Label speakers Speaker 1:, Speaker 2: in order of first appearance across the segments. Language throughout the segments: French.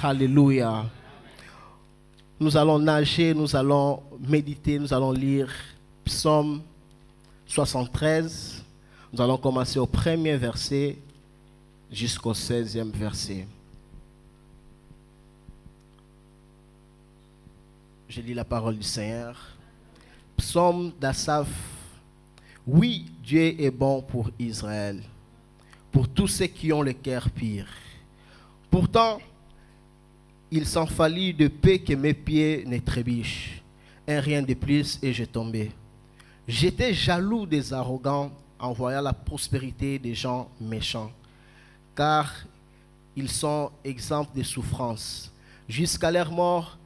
Speaker 1: Alléluia. Nous allons nager, nous allons méditer, nous allons lire Psaume 73. Nous allons commencer au premier verset jusqu'au 16e verset. Je lis la parole du Seigneur. Psaume d'Asaph. Oui, Dieu est bon pour Israël, pour tous ceux qui ont le cœur pur. Pourtant, il s'en fallut de peu que mes pieds ne trébuchent. Un rien de plus et je tombais. J'étais jaloux des arrogants en voyant la prospérité des gens méchants, car ils sont exempts de souffrance. Jusqu'à leur mort,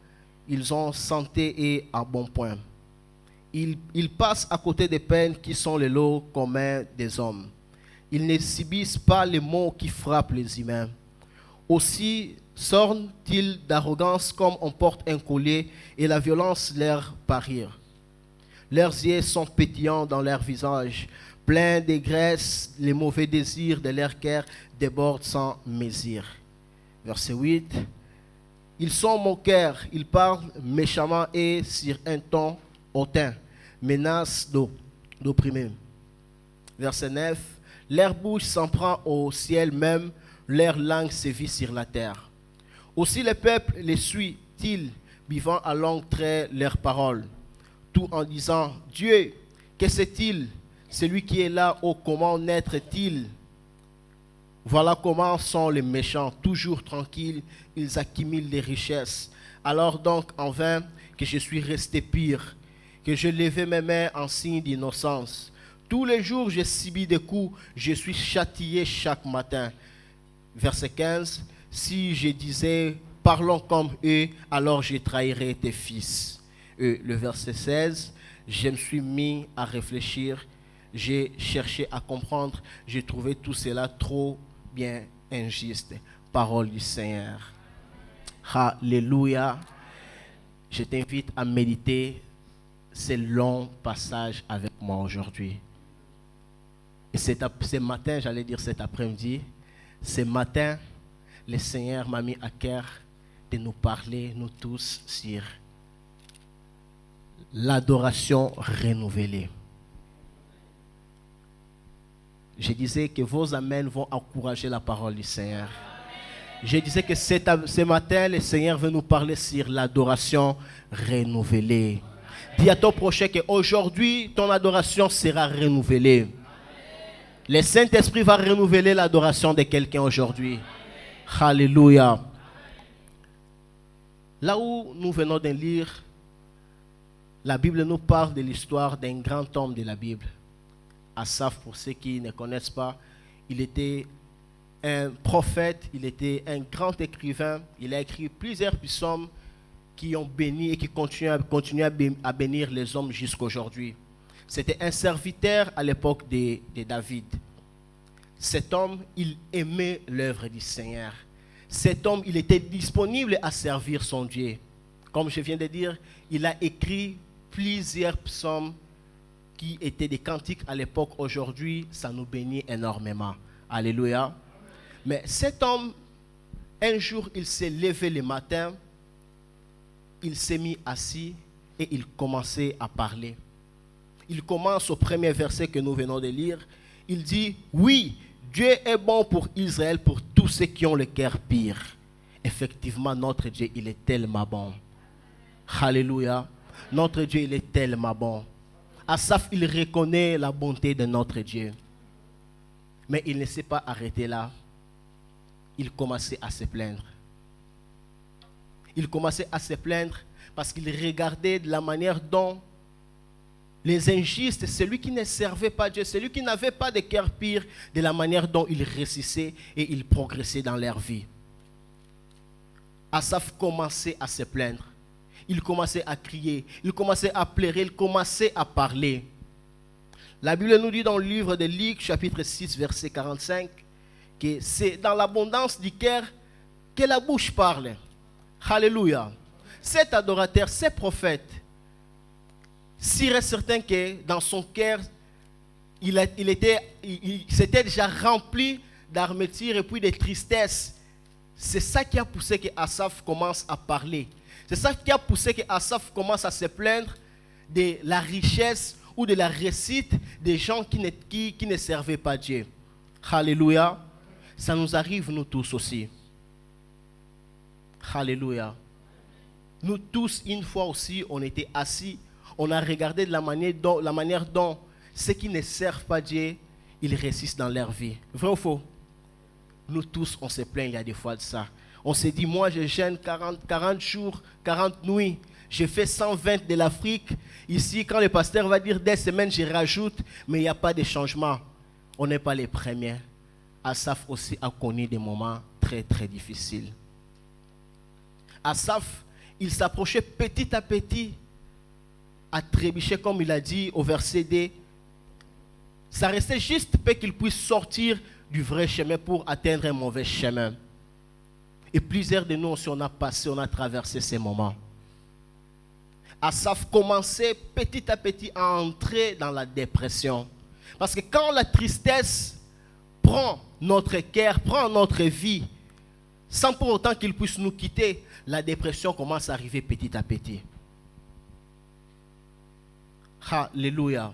Speaker 1: ils ont santé et à bon point. Ils passent à côté des peines qui sont les lots communs des hommes. Ils ne subissent pas les maux qui frappent les humains. Aussi sortent-ils d'arrogance comme on porte un collier et la violence leur parire. Leurs yeux sont pétillants dans leur visage, pleins de graisse, les mauvais désirs de leur cœur débordent sans mesure. Verset 8. Ils sont moqueurs, ils parlent méchamment et sur un ton hautain, menacent d'opprimer. Verset 9. Leur bouche s'en prend au ciel même, leur langue sévit sur la terre. Aussi le peuple les suit-il, vivant à longs traits leurs paroles, tout en disant, Dieu, que c'est-il? Celui qui est là, oh, comment naître-t-il? Voilà comment sont les méchants, toujours tranquilles, ils accumulent les richesses. Alors donc, en vain, que je suis resté pire, que je levais mes mains en signe d'innocence. Tous les jours, je subis des coups, je suis châtié chaque matin. Verset 15, si je disais, parlons comme eux, alors je trahirais tes fils. Le verset 16, je me suis mis à réfléchir, j'ai cherché à comprendre, j'ai trouvé tout cela trop bien injuste. Parole du Seigneur. Alléluia. Je t'invite à méditer ces longs passages avec moi aujourd'hui. Et ce matin, j'allais dire cet après-midi, ce matin, le Seigneur m'a mis à cœur de nous parler, nous tous, sur l'adoration renouvelée. Je disais que vos amens vont encourager la parole du Seigneur. Je disais que ce matin, le Seigneur veut nous parler sur l'adoration renouvelée. Dis à ton prochain qu'aujourd'hui, ton adoration sera renouvelée. Le Saint-Esprit va renouveler l'adoration de quelqu'un aujourd'hui. Alléluia. Là où nous venons de lire, la Bible nous parle de l'histoire d'un grand homme de la Bible. Asaph, pour ceux qui ne connaissent pas, il était un prophète, il était un grand écrivain. Il a écrit plusieurs psaumes qui ont béni et qui continuent à bénir les hommes jusqu'à aujourd'hui. C'était un serviteur à l'époque de David. Cet homme, il aimait l'œuvre du Seigneur. Cet homme, il était disponible à servir son Dieu. Comme je viens de dire, il a écrit plusieurs psaumes qui étaient des cantiques à l'époque. Aujourd'hui, ça nous bénit énormément. Alléluia. Mais cet homme, un jour, il s'est levé le matin, il s'est mis assis et il commençait à parler. Il commence au premier verset que nous venons de lire. Il dit, oui, Dieu est bon pour Israël, pour tous ceux qui ont le cœur pur. Effectivement, notre Dieu, il est tellement bon. Alléluia. Notre Dieu, il est tellement bon. Asaph, il reconnaît la bonté de notre Dieu. Mais il ne s'est pas arrêté là. Il commençait à se plaindre. Il commençait à se plaindre parce qu'il regardait de la manière dont les injustes, celui qui ne servait pas Dieu, celui qui n'avait pas de cœur pur, de la manière dont ils réussissaient et ils progressaient dans leur vie. Asaph commençait à se plaindre. Il commençait à crier, il commençait à pleurer, il commençait à parler. La Bible nous dit dans le livre de Luc, chapitre 6, verset 45, que c'est dans l'abondance du cœur que la bouche parle. Alléluia. Cet adorateur, ce prophète, serait certain que dans son cœur, il s'était déjà rempli d'armetire et puis de tristesse C'est ça qui a poussé que Asaph commence à parler. C'est ça qui a poussé que Asaph commence à se plaindre de la richesse ou de la réussite des gens qui ne servaient pas Dieu. Alléluia. Ça nous arrive nous tous aussi. Alléluia. Nous tous, une fois aussi, on était assis. On a regardé de la manière dont ceux qui ne servent pas Dieu, ils réussissent dans leur vie. Vrai ou faux? Nous tous, on se plaint il y a des fois de ça. On s'est dit, moi je jeûne 40 jours, 40 nuits. Je fais 120 de l'Afrique. Ici, quand le pasteur va dire des semaines, je rajoute, mais il n'y a pas de changement. On n'est pas les premiers. Asaph aussi a connu des moments très très difficiles. Asaph, il s'approchait petit à petit à trébucher, comme il a dit au verset D. Ça restait juste pour qu'il puisse sortir du vrai chemin pour atteindre un mauvais chemin. Et plusieurs de nous aussi, on a traversé ces moments. Asaph commençait petit à petit à entrer dans la dépression. Parce que quand la tristesse prend notre cœur, prend notre vie, sans pour autant qu'il puisse nous quitter, la dépression commence à arriver petit à petit. Alléluia.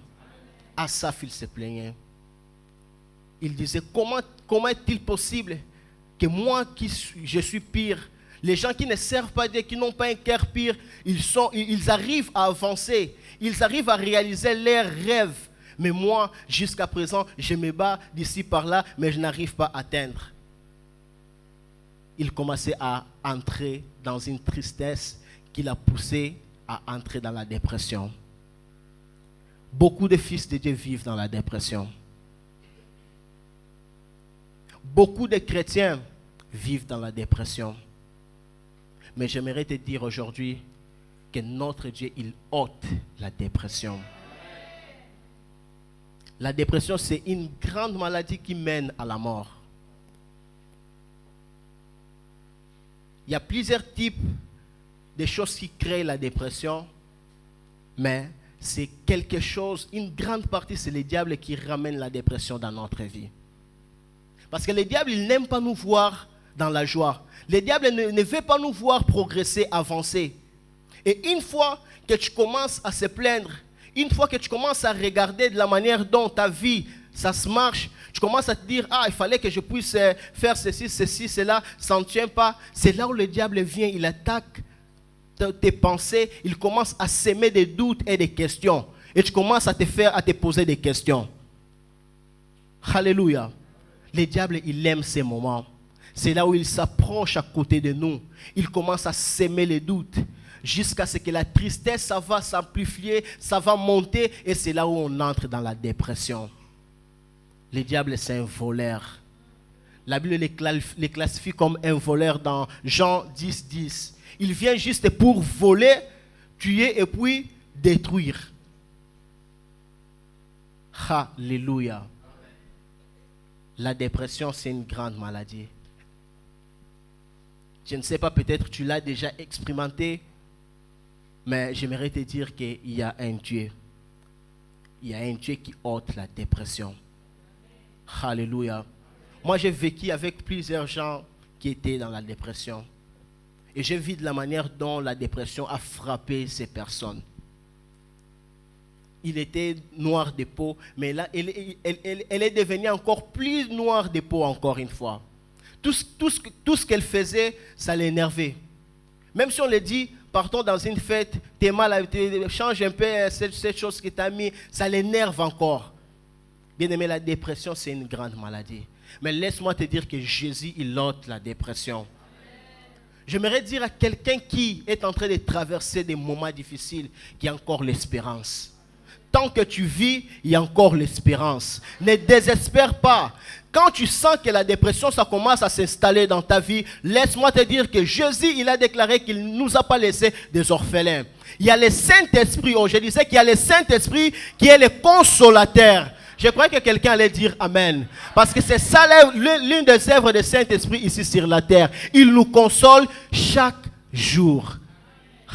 Speaker 1: Asaph, il se plaignait. Il disait, comment est-il possible que moi, je suis pire, les gens qui ne servent pas Dieu, qui n'ont pas un cœur pire, ils arrivent à avancer, ils arrivent à réaliser leurs rêves. Mais moi, jusqu'à présent, je me bats d'ici par là, mais je n'arrive pas à atteindre. Il commençait à entrer dans une tristesse qui l'a poussé à entrer dans la dépression. Beaucoup de fils de Dieu vivent dans la dépression. Beaucoup de chrétiens vivent dans la dépression. Mais j'aimerais te dire aujourd'hui que notre Dieu, il ôte la dépression. La dépression, c'est une grande maladie qui mène à la mort. Il y a plusieurs types de choses qui créent la dépression, mais c'est quelque chose, une grande partie, c'est le diable qui ramène la dépression dans notre vie. Parce que le diable, il n'aime pas nous voir dans la joie. Le diable ne veut pas nous voir progresser, avancer. Et une fois que tu commences à se plaindre, une fois que tu commences à regarder de la manière dont ta vie, ça se marche, tu commences à te dire, il fallait que je puisse faire ceci, cela, ça ne tient pas. C'est là où le diable vient, il attaque tes pensées, il commence à s'aimer des doutes et des questions. Et tu commences à te poser des questions. Alléluia. Le diable, il aime ces moments. C'est là où il s'approche à côté de nous. Il commence à s'aimer les doutes. Jusqu'à ce que la tristesse, ça va s'amplifier, ça va monter. Et c'est là où on entre dans la dépression. Le diable, c'est un voleur. La Bible les classifie comme un voleur dans Jean 10, 10. Il vient juste pour voler, tuer et puis détruire. Alléluia. La dépression, c'est une grande maladie. Je ne sais pas, peut-être tu l'as déjà expérimenté, mais j'aimerais te dire qu'il y a un Dieu. Il y a un Dieu qui ôte la dépression. Alléluia. Moi, j'ai vécu avec plusieurs gens qui étaient dans la dépression. Et j'ai vu de la manière dont la dépression a frappé ces personnes. Il était noir de peau, mais là, elle est devenue encore plus noire de peau encore une fois. Tout ce qu'elle faisait, ça l'énervait. Même si on lui dit, partons dans une fête, t'es mal, change un peu cette chose que tu as mis, ça l'énerve encore. Bien aimé, la dépression, c'est une grande maladie. Mais laisse-moi te dire que Jésus, il ôte la dépression. J'aimerais dire à quelqu'un qui est en train de traverser des moments difficiles qu'il y a encore l'espérance. Tant que tu vis, il y a encore l'espérance. Ne désespère pas. Quand tu sens que la dépression, ça commence à s'installer dans ta vie, laisse-moi te dire que Jésus, il a déclaré qu'il ne nous a pas laissé des orphelins. Il y a le Saint-Esprit, je disais qu'il y a le Saint-Esprit qui est le consolateur. Je crois que quelqu'un allait dire Amen. Parce que c'est ça l'une des œuvres du Saint-Esprit ici sur la terre. Il nous console chaque jour.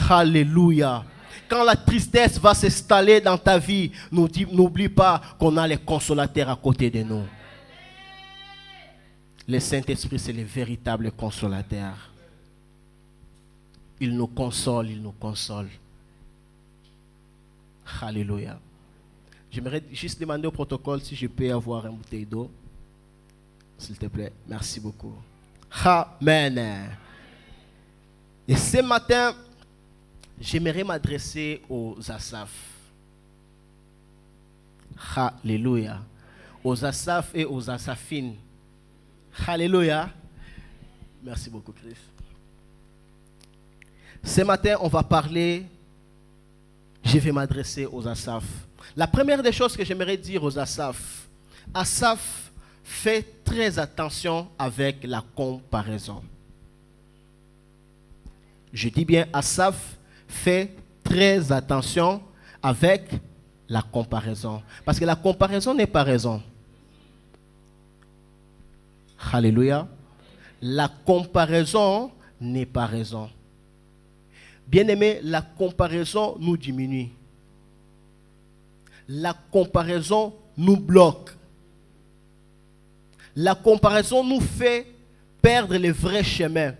Speaker 1: Alléluia. Quand la tristesse va s'installer dans ta vie, n'oublie pas qu'on a les consolateurs à côté de nous. Le Saint-Esprit, c'est le véritable consolateur. Il nous console, il nous console. Alléluia. J'aimerais juste demander au protocole si je peux avoir une bouteille d'eau. S'il te plaît. Merci beaucoup. Amen. Et ce matin, j'aimerais m'adresser aux Asaph. Alléluia. Aux Asaph et aux Asaphines. Alléluia. Merci beaucoup, Chris. Ce matin, on va parler, je vais m'adresser aux Asaph. La première des choses que j'aimerais dire aux Asaph, Asaph fait très attention avec la comparaison. Je dis bien, Asaph fait très attention avec la comparaison. Parce que la comparaison n'est pas raison. Alléluia. La comparaison n'est pas raison. Bien-aimé, la comparaison nous diminue. La comparaison nous bloque. La comparaison nous fait perdre le vrai chemin.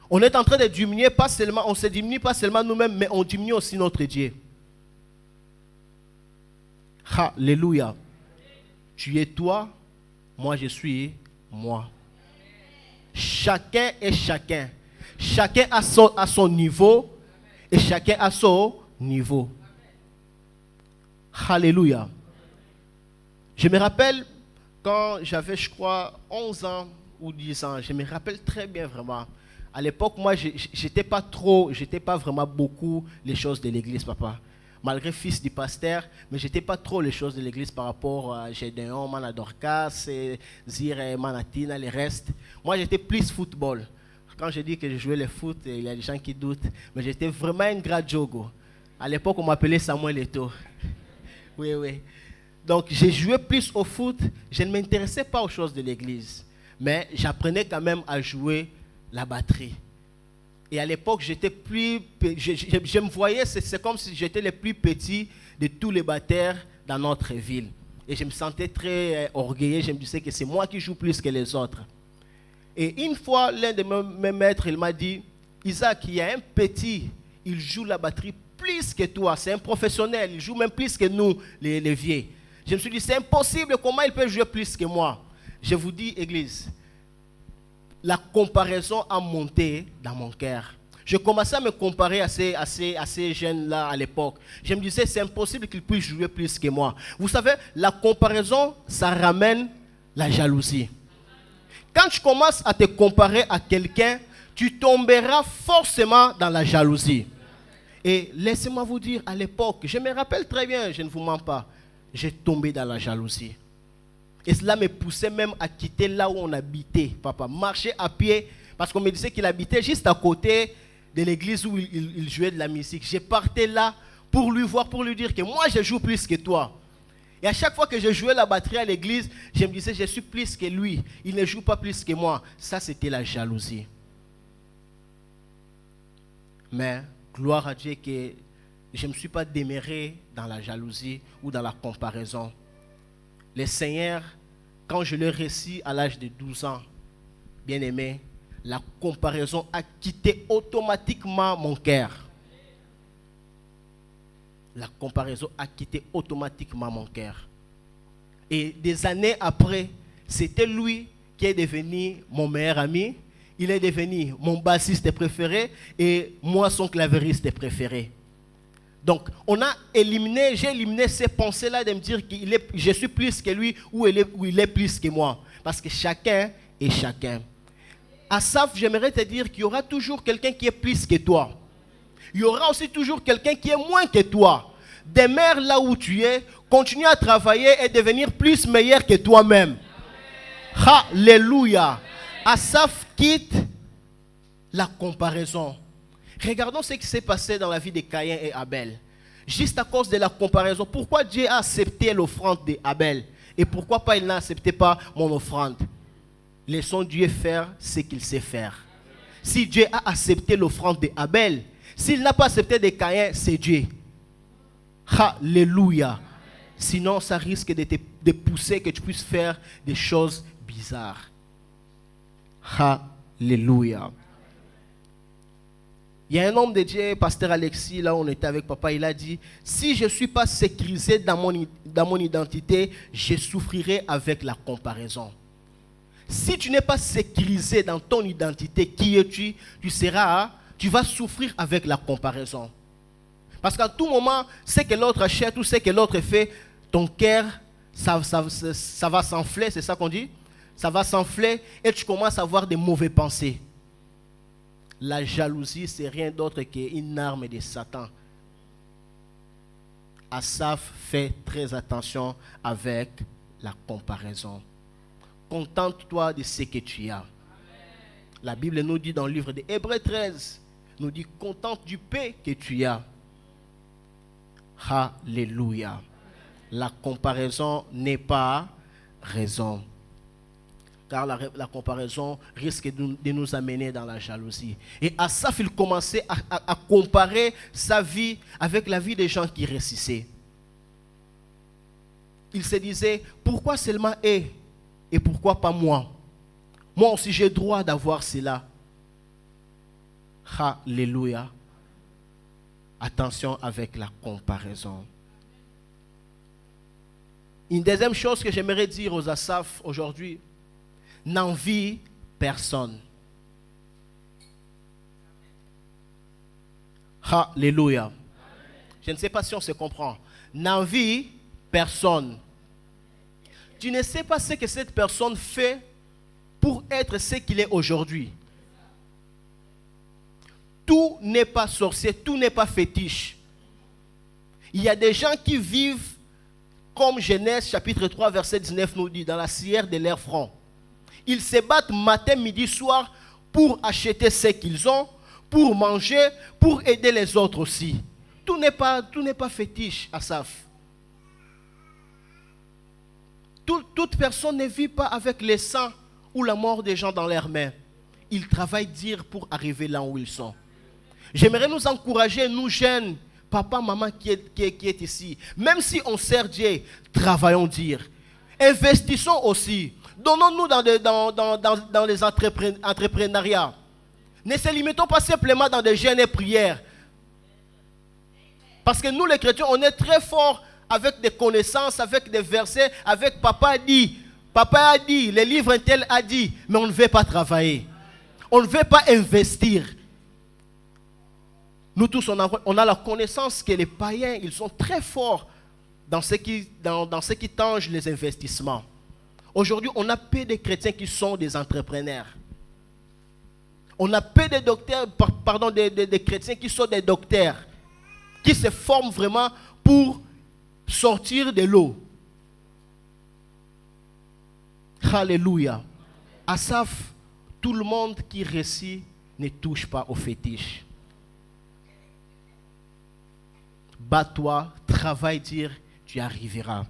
Speaker 1: On est en train de diminuer pas seulement, on se diminue pas seulement nous-mêmes, mais on diminue aussi notre Dieu. Alléluia. Tu es toi, moi je suis moi. Chacun est chacun. Chacun a son niveau et chacun a son niveau. Alléluia. Je me rappelle quand j'avais, je crois, 11 ans ou 10 ans, je me rappelle très bien vraiment. À l'époque, moi, j'étais pas vraiment beaucoup les choses de l'église, papa. Malgré fils du pasteur, mais j'étais pas trop les choses de l'église par rapport à Gédéon, Manadorcas, Zire, Manatina, les restes. Moi, j'étais plus football. Quand je dis que je jouais le foot, il y a des gens qui doutent, mais j'étais vraiment un grand jogo. À l'époque, on m'appelait Samuel Eto'o. Oui, oui. Donc, j'ai joué plus au foot. Je ne m'intéressais pas aux choses de l'église, mais j'apprenais quand même à jouer la batterie. Et à l'époque, j'étais plus, je me voyais, c'est comme si j'étais le plus petit de tous les batteurs dans notre ville. Et je me sentais très orgueilleux. Je me disais que c'est moi qui joue plus que les autres. Et une fois, l'un de mes maîtres, il m'a dit, Isaac, il y a un petit, il joue la batterie plus que toi. C'est un professionnel, il joue même plus que nous, les vieux. Je me suis dit, c'est impossible, comment il peut jouer plus que moi? Je vous dis, Église, la comparaison a monté dans mon cœur. Je commençais à me comparer à ces jeunes-là à l'époque. Je me disais, c'est impossible qu'ils puissent jouer plus que moi. Vous savez, la comparaison, ça ramène la jalousie. Quand tu commences à te comparer à quelqu'un, tu tomberas forcément dans la jalousie. Et laissez-moi vous dire, à l'époque, je me rappelle très bien, je ne vous mens pas, j'ai tombé dans la jalousie. Et cela me poussait même à quitter là où on habitait, papa. Marcher à pied, parce qu'on me disait qu'il habitait juste à côté de l'église où il jouait de la musique. Je partais là pour lui voir, pour lui dire que moi, je joue plus que toi. Et à chaque fois que je jouais la batterie à l'église, je me disais, je suis plus que lui. Il ne joue pas plus que moi. Ça, c'était la jalousie. Mais, gloire à Dieu que je ne me suis pas demeuré dans la jalousie ou dans la comparaison. Le Seigneur, quand je le récite à l'âge de 12 ans, bien aimé, la comparaison a quitté automatiquement mon cœur. La comparaison a quitté automatiquement mon cœur. Et des années après, c'était lui qui est devenu mon meilleur ami. Il est devenu mon bassiste préféré et moi son clavieriste préféré. Donc, j'ai éliminé ces pensées-là de me dire que je suis plus que lui ou il est plus que moi. Parce que chacun est chacun. Asaph, j'aimerais te dire qu'il y aura toujours quelqu'un qui est plus que toi. Il y aura aussi toujours quelqu'un qui est moins que toi. Demeure là où tu es, continue à travailler et devenir plus meilleur que toi-même. Alléluia. Asaph quitte la comparaison. Regardons ce qui s'est passé dans la vie de Caïn et Abel. Juste à cause de la comparaison, pourquoi Dieu a accepté l'offrande d'Abel? Et pourquoi pas il n'acceptait pas mon offrande? Laissons Dieu faire ce qu'il sait faire. Si Dieu a accepté l'offrande d'Abel, s'il n'a pas accepté de Caïn, c'est Dieu. Alléluia. Sinon, ça risque de pousser que tu puisses faire des choses bizarre. Alléluia. Il y a un homme de Dieu, pasteur Alexis, là où on était avec papa, il a dit, si je ne suis pas sécurisé dans mon identité, je souffrirai avec la comparaison. Si tu n'es pas sécurisé dans ton identité, qui es-tu, tu vas souffrir avec la comparaison. Parce qu'à tout moment, ce que l'autre achète ou ce que l'autre fait, ton cœur, ça va s'enfler, c'est ça qu'on dit? Ça va s'enfler et tu commences à avoir des mauvaises pensées. La jalousie, c'est rien d'autre qu'une arme de Satan. Asaph fait très attention avec la comparaison. Contente-toi de ce que tu as. La Bible nous dit dans le livre de Hébreux 13, nous dit contente du paix que tu as. Alléluia. La comparaison n'est pas raison. Car la comparaison risque de nous amener dans la jalousie. Et Asaph, il commençait à comparer sa vie avec la vie des gens qui réussissaient. Il se disait, pourquoi seulement eux et pourquoi pas moi? Moi aussi j'ai droit d'avoir cela. Alléluia. Attention avec la comparaison. Une deuxième chose que j'aimerais dire aux Asaph aujourd'hui, n'envie personne. Alléluia. Je ne sais pas si on se comprend. N'envie personne. Tu ne sais pas ce que cette personne fait pour être ce qu'il est aujourd'hui. Tout n'est pas sorcier, tout n'est pas fétiche. Il y a des gens qui vivent comme Genèse chapitre 3 verset 19 nous dit, dans la sierre de leurs francs. Ils se battent matin, midi, soir pour acheter ce qu'ils ont, pour manger, pour aider les autres aussi. Tout n'est pas fétiche, Asaph. Toute personne ne vit pas avec le sang ou la mort des gens dans leurs mains. Ils travaillent dur pour arriver là où ils sont. J'aimerais nous encourager, nous jeunes, papa, maman qui est ici. Même si on sert Dieu, travaillons dur. Investissons aussi. Donnons-nous dans les entrepreneuriats. Ne se limitons pas simplement dans des jeûnes et prières. Parce que nous les chrétiens, on est très forts avec des connaissances, avec des versets, avec papa a dit, les livres tel a dit, mais on ne veut pas travailler. On ne veut pas investir. Nous tous, on a la connaissance que les païens, ils sont très forts dans ce qui tange les investissements. Aujourd'hui, on a peu de chrétiens qui sont des entrepreneurs. On a peu de docteurs, des chrétiens qui sont des docteurs, qui se forment vraiment pour sortir de l'eau. Alléluia. Asaph, tout le monde qui réussit ne touche pas au fétiche. Bats-toi, travaille dur, tu arriveras.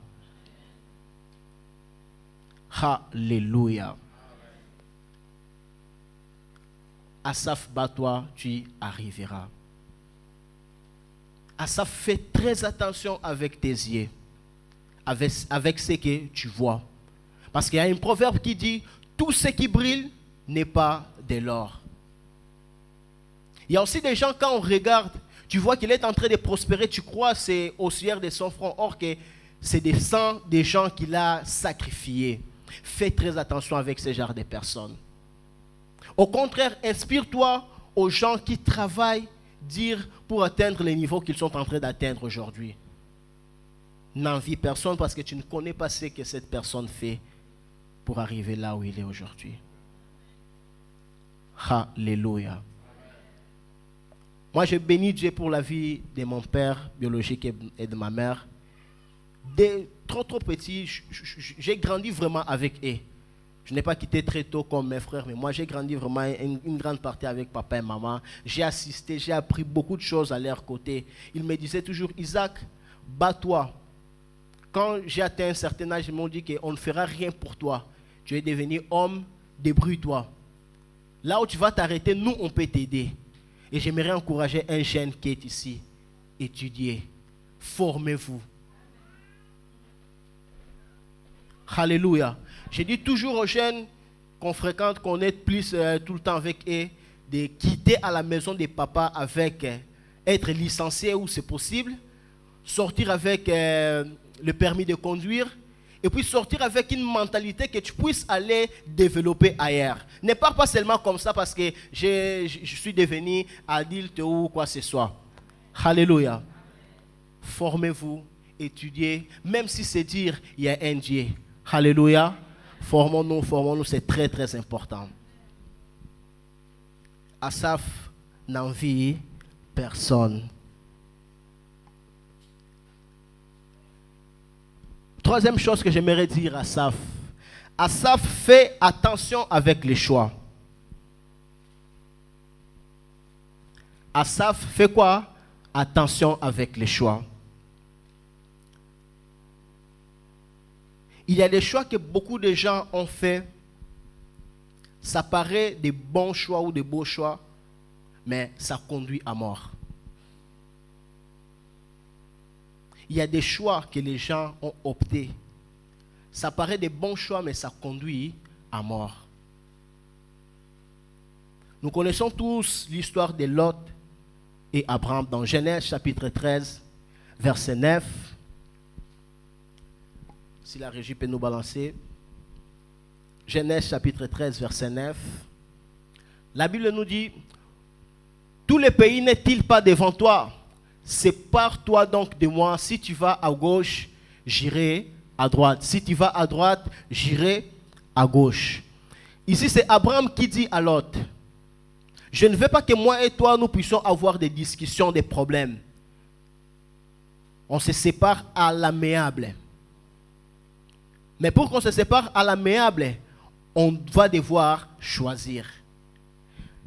Speaker 1: Alléluia. Asaph, bats-toi, tu arriveras. Asaph, fais très attention avec tes yeux, avec ce que tu vois. Parce qu'il y a un proverbe qui dit, tout ce qui brille n'est pas de l'or. Il y a aussi des gens, quand on regarde, tu vois qu'il est en train de prospérer, tu crois que c'est au sueur de son front, or que c'est des sangs des gens qu'il a sacrifiés. Fais très attention avec ce genre de personnes. Au contraire, inspire-toi aux gens qui travaillent dur pour atteindre les niveaux qu'ils sont en train d'atteindre aujourd'hui. N'envie personne parce que tu ne connais pas ce que cette personne fait pour arriver là où il est aujourd'hui. Alléluia. Moi, je bénis Dieu pour la vie de mon père biologique et de ma mère. Dès trop petit, j'ai grandi vraiment avec eux. Je n'ai pas quitté très tôt comme mes frères, mais moi j'ai grandi vraiment une grande partie avec papa et maman. J'ai assisté, j'ai appris beaucoup de choses à leur côté. Ils me disaient toujours, Isaac, bats-toi. Quand j'ai atteint un certain âge, ils m'ont dit qu'on ne fera rien pour toi. Tu es devenu homme, débrouille-toi. Là où tu vas t'arrêter, nous on peut t'aider. Et j'aimerais encourager un jeune qui est ici. Étudiez, formez-vous. Alléluia. Je dis toujours aux jeunes qu'on fréquente, qu'on est plus tout le temps avec eux, de quitter à la maison des papas avec être licencié où c'est possible, sortir avec le permis de conduire, et puis sortir avec une mentalité que tu puisses aller développer ailleurs. Ne pars pas seulement comme ça parce que je suis devenu adulte ou quoi que ce soit. Alléluia. Formez-vous, étudiez, même si c'est dire il y a un Dieu. Alléluia. Formons-nous, c'est très très important. Asaph n'envie personne. Troisième chose que j'aimerais dire à Asaph. Asaph fait attention avec les choix. Asaph fait quoi? Attention avec les choix. Il y a des choix que beaucoup de gens ont fait. Ça paraît des bons choix ou des beaux choix, mais ça conduit à mort. Il y a des choix que les gens ont optés. Ça paraît des bons choix, mais ça conduit à mort. Nous connaissons tous l'histoire de Lot et Abraham dans Genèse chapitre 13, verset 9. Si la régie peut nous balancer. Genèse chapitre 13, verset 9. La Bible nous dit, tous les pays n'est-il pas devant toi? Sépare-toi donc de moi. Si tu vas à gauche, j'irai à droite. Si tu vas à droite, j'irai à gauche. Ici, c'est Abraham qui dit à Lot, je ne veux pas que moi et toi, nous puissions avoir des discussions, des problèmes. On se sépare à l'amiable. Mais pour qu'on se sépare à l'amiable, on va devoir choisir.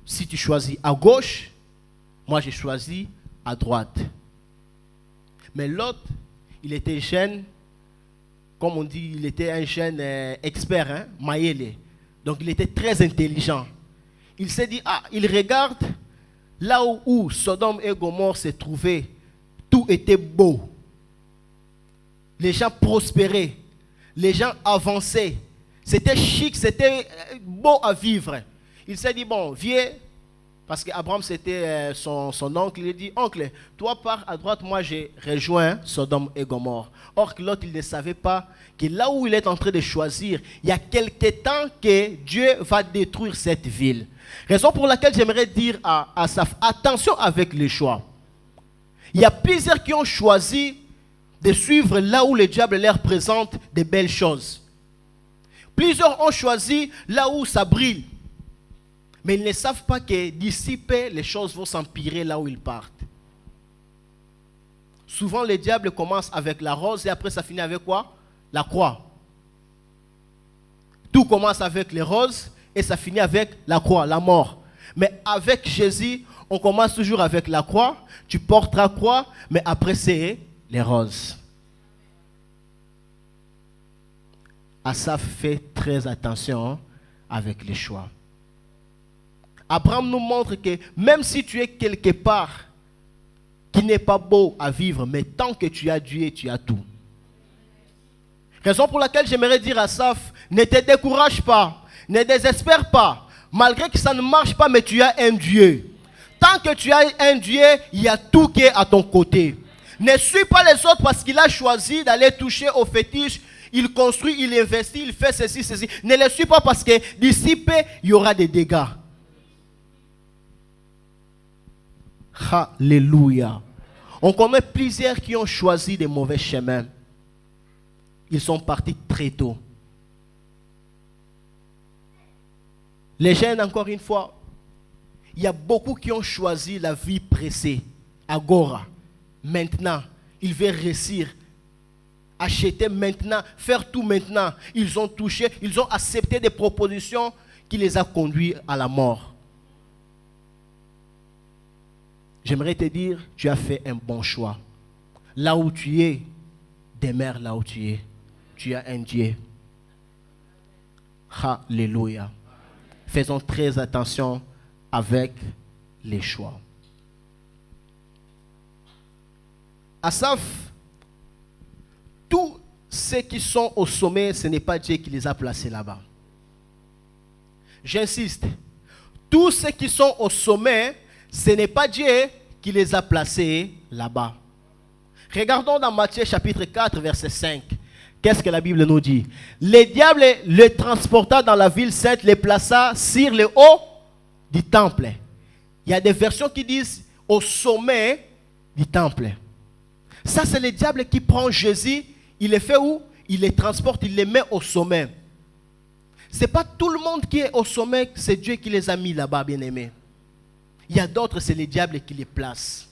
Speaker 1: Si tu choisis à gauche, moi j'ai choisi à droite. Mais l'autre, il était jeune, comme on dit, il était un jeune expert, Maïele. Donc il était très intelligent. Il s'est dit, il regarde là où Sodome et Gomorrhe se trouvaient, tout était beau. Les gens prospéraient, les gens avançaient. C'était chic, c'était beau à vivre. Il s'est dit, bon, viens. Parce qu'Abraham, c'était son oncle. Il a dit, oncle, toi pars à droite, moi j'ai rejoint Sodome et Gomorrhe. Or, l'autre, il ne savait pas que là où il est en train de choisir, il y a quelque temps que Dieu va détruire cette ville. Raison pour laquelle j'aimerais dire à Asaph, attention avec les choix. Il y a plusieurs qui ont choisi de suivre là où le diable leur présente de belles choses. Plusieurs ont choisi là où ça brille. Mais ils ne savent pas que d'ici peu, les choses vont s'empirer là où ils partent. Souvent, le diable commence avec la rose et après ça finit avec quoi? La croix. Tout commence avec les roses et ça finit avec la croix, la mort. Mais avec Jésus, on commence toujours avec la croix. Tu portes la croix, mais après c'est les roses. Asaph fait très attention avec les choix. Abraham nous montre que même si tu es quelque part qui n'est pas beau à vivre, mais tant que tu as Dieu, tu as tout. Raison pour laquelle j'aimerais dire à Asaph, ne te décourage pas, ne désespère pas. Malgré que ça ne marche pas, mais tu as un Dieu. Tant que tu as un Dieu, il y a tout qui est à ton côté. Ne suis pas les autres parce qu'il a choisi d'aller toucher aux fétiches. Il construit, il investit, il fait ceci, ceci. Ne les suis pas parce que d'ici peu, il y aura des dégâts. Alléluia. On connaît plusieurs qui ont choisi des mauvais chemins. Ils sont partis très tôt. Les jeunes, encore une fois, il y a beaucoup qui ont choisi la vie pressée. Agora. Maintenant, ils veulent réussir. Acheter maintenant, faire tout maintenant. Ils ont touché, ils ont accepté des propositions qui les ont conduits à la mort. J'aimerais te dire, tu as fait un bon choix. Là où tu es, demeure là où tu es. Tu as un Dieu. Alléluia. Faisons très attention avec les choix. Asaph, tous ceux qui sont au sommet, ce n'est pas Dieu qui les a placés là-bas. J'insiste. Tous ceux qui sont au sommet, ce n'est pas Dieu qui les a placés là-bas. Regardons dans Matthieu chapitre 4, verset 5. Qu'est-ce que la Bible nous dit? Le diable les transporta dans la ville sainte, les plaça sur le haut du temple. Il y a des versions qui disent au sommet du temple. Ça, c'est le diable qui prend Jésus, il les fait où? Il les transporte, il les met au sommet. Ce n'est pas tout le monde qui est au sommet, c'est Dieu qui les a mis là-bas, bien-aimés. Il y a d'autres, c'est le diable qui les place.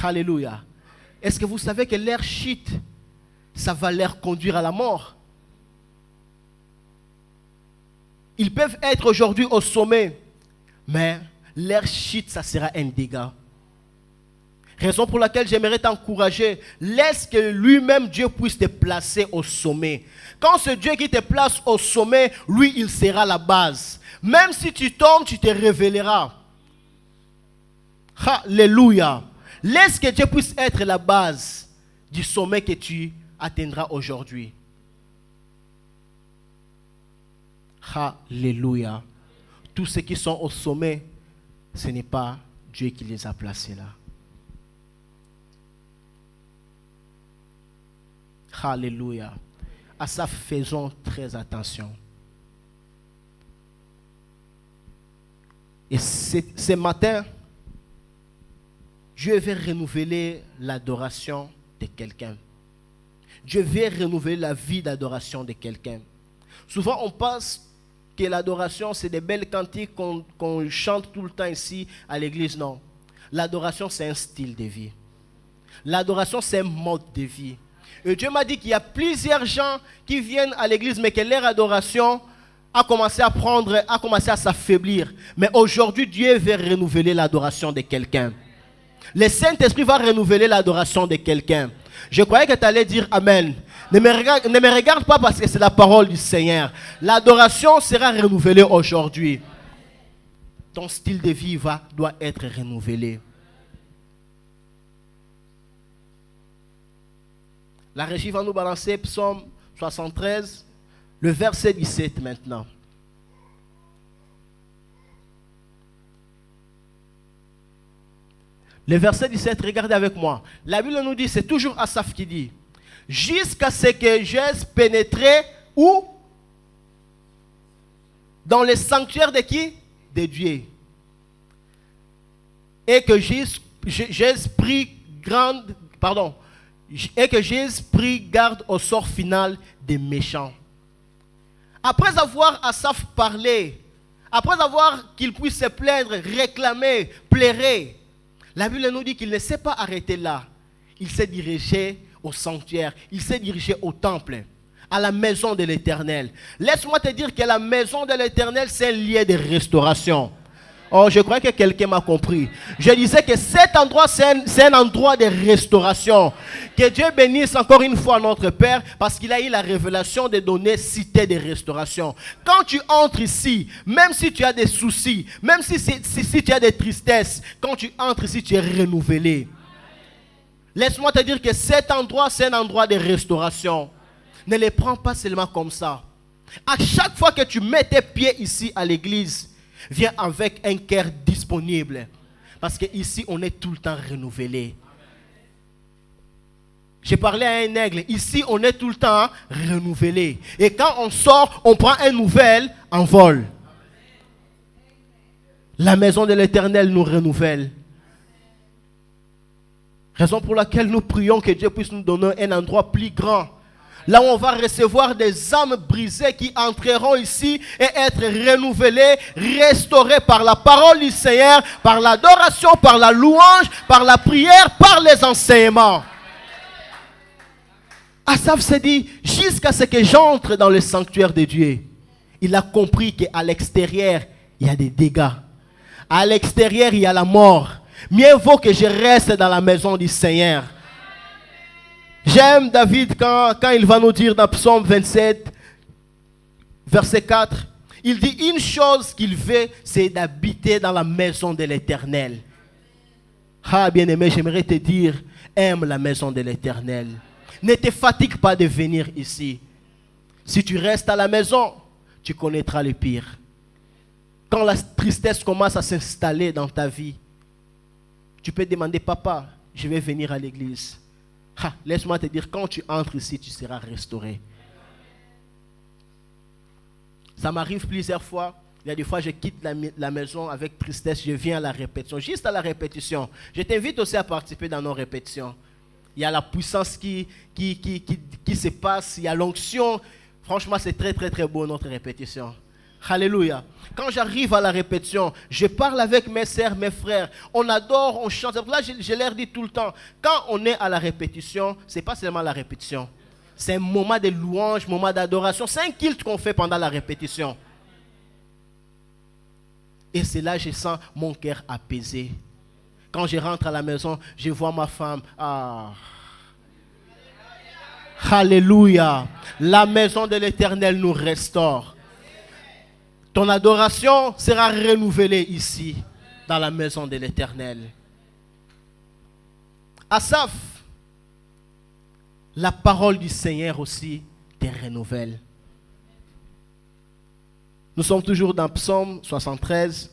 Speaker 1: Alléluia. Est-ce que vous savez que leur chute, ça va leur conduire à la mort? Ils peuvent être aujourd'hui au sommet, mais leur chute, ça sera un dégât. Raison pour laquelle j'aimerais t'encourager, laisse que lui-même Dieu puisse te placer au sommet. Quand ce Dieu qui te place au sommet, lui, il sera la base. Même si tu tombes, tu te révéleras. Alléluia. Laisse que Dieu puisse être la base du sommet que tu atteindras aujourd'hui. Alléluia. Tous ceux qui sont au sommet, ce n'est pas Dieu qui les a placés là. Alléluia. À ça, faisons très attention. Et ce matin, Dieu veut renouveler l'adoration de quelqu'un. Dieu veut renouveler la vie d'adoration de quelqu'un. Souvent, on pense que l'adoration, c'est des belles cantiques qu'on chante tout le temps ici à l'église. Non. L'adoration, c'est un style de vie. L'adoration, c'est un mode de vie. Et Dieu m'a dit qu'il y a plusieurs gens qui viennent à l'église, mais que leur adoration a commencé à s'affaiblir. Mais aujourd'hui, Dieu veut renouveler l'adoration de quelqu'un. Le Saint-Esprit va renouveler l'adoration de quelqu'un. Je croyais que tu allais dire Amen. Ne me regarde pas parce que c'est la parole du Seigneur. L'adoration sera renouvelée aujourd'hui. Ton style de vie doit être renouvelé. La régie va nous balancer Psaume 73, le verset 17 maintenant. Le verset 17, regardez avec moi. La Bible nous dit, c'est toujours Asaph qui dit, jusqu'à ce que j'aie pénétré où? Dans le sanctuaire de qui? De Dieu. Et que j'ai pris garde au sort final des méchants. Après avoir Asaph parlé, après avoir qu'il puisse se plaindre, réclamer, pleurer, la Bible nous dit qu'il ne s'est pas arrêté là. Il s'est dirigé au sanctuaire, il s'est dirigé au temple, à la maison de l'Éternel. Laisse-moi te dire que la maison de l'Éternel, c'est un lieu de restauration. Oh, je crois que quelqu'un m'a compris. Je disais que cet endroit, c'est un endroit de restauration. Que Dieu bénisse encore une fois notre Père, parce qu'il a eu la révélation de donner cité de restauration. Quand tu entres ici, même si tu as des soucis, même si tu as des tristesses, quand tu entres ici, tu es renouvelé. Laisse-moi te dire que cet endroit, c'est un endroit de restauration. Ne les prends pas seulement comme ça. À chaque fois que tu mets tes pieds ici à l'église, viens avec un cœur disponible. Parce qu'ici, on est tout le temps renouvelé. J'ai parlé à un aigle. Ici, on est tout le temps renouvelé. Et quand on sort, on prend un nouvel envol. La maison de l'Éternel nous renouvelle. Raison pour laquelle nous prions que Dieu puisse nous donner un endroit plus grand. Là où on va recevoir des âmes brisées qui entreront ici et être renouvelées, restaurées par la parole du Seigneur, par l'adoration, par la louange, par la prière, par les enseignements. Asaph s'est dit, jusqu'à ce que j'entre dans le sanctuaire de Dieu, il a compris qu'à l'extérieur, il y a des dégâts. À l'extérieur, il y a la mort. Mieux vaut que je reste dans la maison du Seigneur. J'aime David quand il va nous dire dans Psaume 27, verset 4, il dit une chose qu'il veut, c'est d'habiter dans la maison de l'Éternel. Ah, bien-aimé, j'aimerais te dire, aime la maison de l'Éternel. Ne te fatigue pas de venir ici. Si tu restes à la maison, tu connaîtras le pire. Quand la tristesse commence à s'installer dans ta vie, tu peux demander, papa, je vais venir à l'église. Ah, laisse-moi te dire, quand tu entres ici, tu seras restauré. Ça m'arrive plusieurs fois. Il y a des fois, je quitte la maison avec tristesse, je viens à la répétition, juste à la répétition. Je t'invite aussi à participer dans nos répétitions. Il y a la puissance qui se passe, il y a l'onction. Franchement, c'est très, très, très beau notre répétition. Alléluia. Quand j'arrive à la répétition, je parle avec mes sœurs, mes frères. On adore, on chante. Là, je leur dis tout le temps, quand on est à la répétition, ce n'est pas seulement la répétition. C'est un moment de louange, un moment d'adoration. C'est un culte qu'on fait pendant la répétition. Et c'est là que je sens mon cœur apaisé. Quand je rentre à la maison, je vois ma femme. Ah. Alléluia. La maison de l'Éternel nous restaure. Ton adoration sera renouvelée ici, dans la maison de l'Éternel. Asaph, la parole du Seigneur aussi te renouvelle. Nous sommes toujours dans Psaume 73.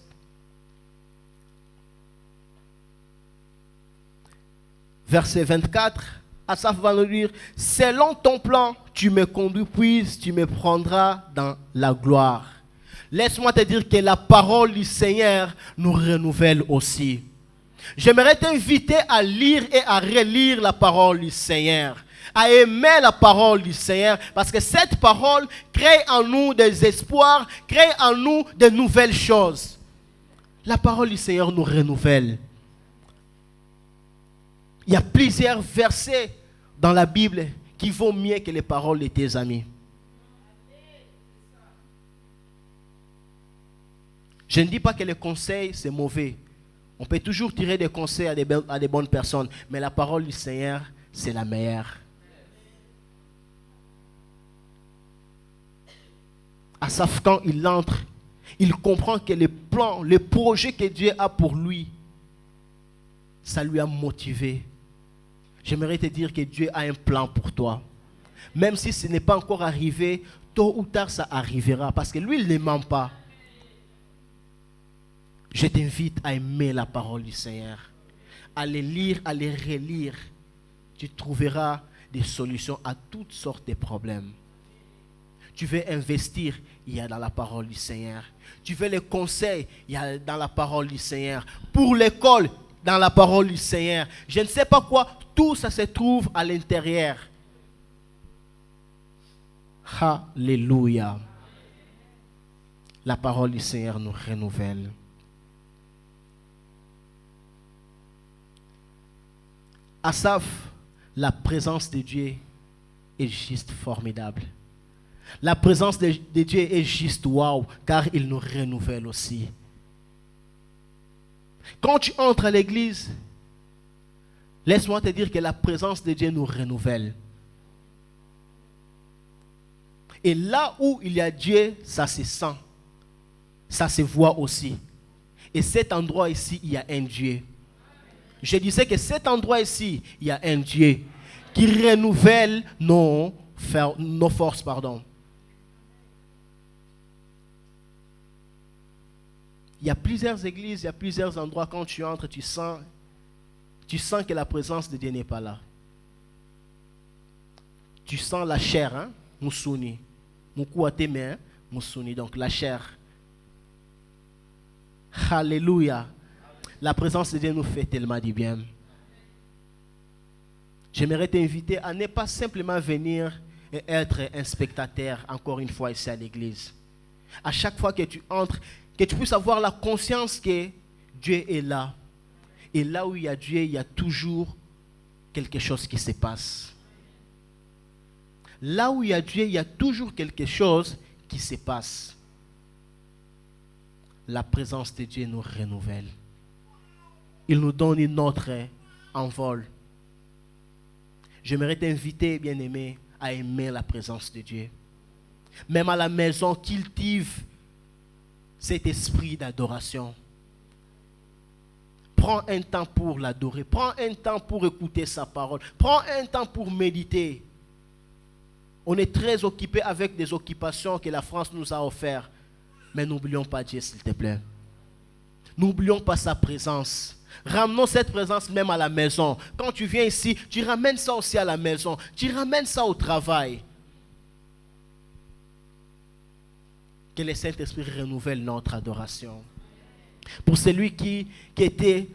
Speaker 1: Verset 24. Asaph va nous dire, selon ton plan, tu me conduis, puis tu me prendras dans la gloire. Laisse-moi te dire que la parole du Seigneur nous renouvelle aussi. J'aimerais t'inviter à lire et à relire la parole du Seigneur, à aimer la parole du Seigneur, parce que cette parole crée en nous des espoirs, crée en nous de nouvelles choses. La parole du Seigneur nous renouvelle. Il y a plusieurs versets dans la Bible qui vont mieux que les paroles de tes amis. Je ne dis pas que les conseils, c'est mauvais. On peut toujours tirer des conseils à des bonnes personnes, mais la parole du Seigneur, c'est la meilleure. Asaph, quand il entre, il comprend que les plans, les projets que Dieu a pour lui, ça lui a motivé. J'aimerais te dire que Dieu a un plan pour toi. Même si ce n'est pas encore arrivé, tôt ou tard ça arrivera, parce que lui, il ne ment pas. Je t'invite à aimer la parole du Seigneur, à les lire, à les relire. Tu trouveras des solutions à toutes sortes de problèmes. Tu veux investir, il y a dans la parole du Seigneur. Tu veux les conseils, il y a dans la parole du Seigneur. Pour l'école, dans la parole du Seigneur. Je ne sais pas quoi, tout ça se trouve à l'intérieur. Alléluia. La parole du Seigneur nous renouvelle. Asaph, la présence de Dieu est juste formidable. La présence de Dieu est juste waouh, car il nous renouvelle aussi. Quand tu entres à l'église, laisse-moi te dire que la présence de Dieu nous renouvelle. Et là où il y a Dieu, ça se sent, ça se voit aussi. Et cet endroit ici, il y a un Dieu. Je disais que cet endroit ici, il y a un Dieu qui renouvelle nos forces. Il y a plusieurs églises, il y a plusieurs endroits. Quand tu entres, tu sens que la présence de Dieu n'est pas là. Tu sens la chair, hein? Moussouni. Moukou à tes mains, Moussouni. Donc la chair. Alléluia. La présence de Dieu nous fait tellement du bien. J'aimerais t'inviter à ne pas simplement venir et être un spectateur, encore une fois, ici à l'église. À chaque fois que tu entres, que tu puisses avoir la conscience que Dieu est là. Et là où il y a Dieu, il y a toujours quelque chose qui se passe. Là où il y a Dieu, il y a toujours quelque chose qui se passe. La présence de Dieu nous renouvelle. Il nous donne une autre envol. J'aimerais t'inviter, bien-aimé, à aimer la présence de Dieu. Même à la maison, cultive cet esprit d'adoration. Prends un temps pour l'adorer. Prends un temps pour écouter sa parole. Prends un temps pour méditer. On est très occupé avec des occupations que la France nous a offertes. Mais n'oublions pas Dieu, s'il te plaît. N'oublions pas sa présence. Ramenons cette présence même à la maison. Quand tu viens ici, tu ramènes ça aussi à la maison. Tu ramènes ça au travail. Que le Saint-Esprit renouvelle notre adoration. Pour celui qui était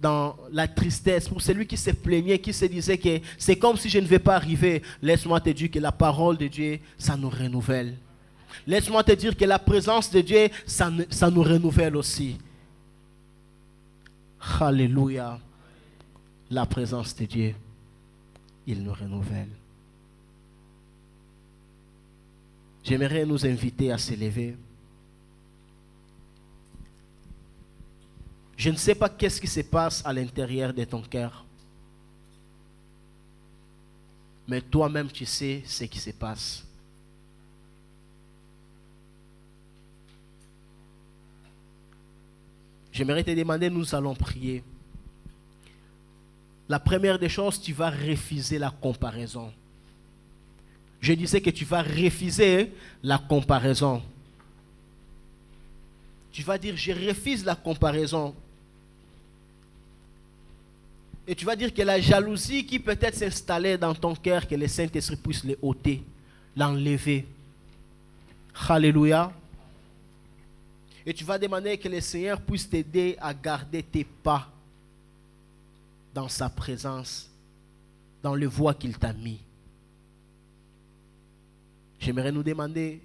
Speaker 1: dans la tristesse, pour celui qui se plaignait, qui se disait que c'est comme si je ne vais pas arriver, laisse-moi te dire que la parole de Dieu, ça nous renouvelle. Laisse-moi te dire que la présence de Dieu, ça nous renouvelle aussi. Alléluia. La présence de Dieu, il nous renouvelle. J'aimerais nous inviter à se lever. Je ne sais pas qu'est-ce qui se passe à l'intérieur de ton cœur. Mais toi-même, tu sais ce qui se passe. J'aimerais te demander, nous allons prier. La première des choses, tu vas refuser la comparaison. Je disais que tu vas refuser la comparaison. Tu vas dire, je refuse la comparaison. Et tu vas dire que la jalousie qui peut-être s'installait dans ton cœur, que le Saint-Esprit puisse l'ôter, l'enlever. Alléluia. Et tu vas demander que le Seigneur puisse t'aider à garder tes pas dans sa présence, dans le voie qu'il t'a mis. J'aimerais nous demander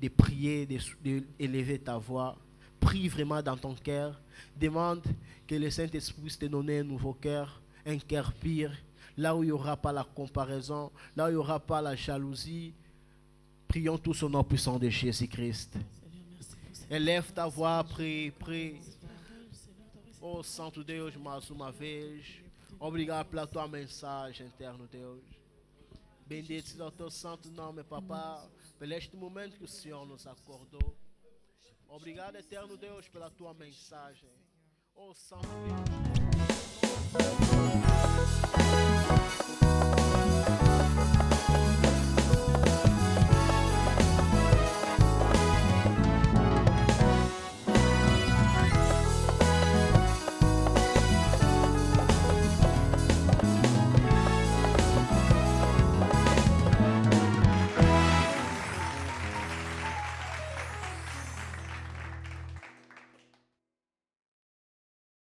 Speaker 1: de prier, d'élever ta voix. Prie vraiment dans ton cœur. Demande que le Saint-Esprit puisse te donner un nouveau cœur, un cœur pire, là où il n'y aura pas la comparaison, là où il n'y aura pas la jalousie. Prions tous au nom puissant de Jésus-Christ. Élève ta voix, prie, prie. Oh Santo Deus, mais uma vez, obrigado pela tua mensagem, eterno Deus. Bendito seja o teu santo nome, Papá, por este momento que o Senhor nos acordou. Obrigado, eterno Deus, pela tua mensagem. Oh Santo Deus.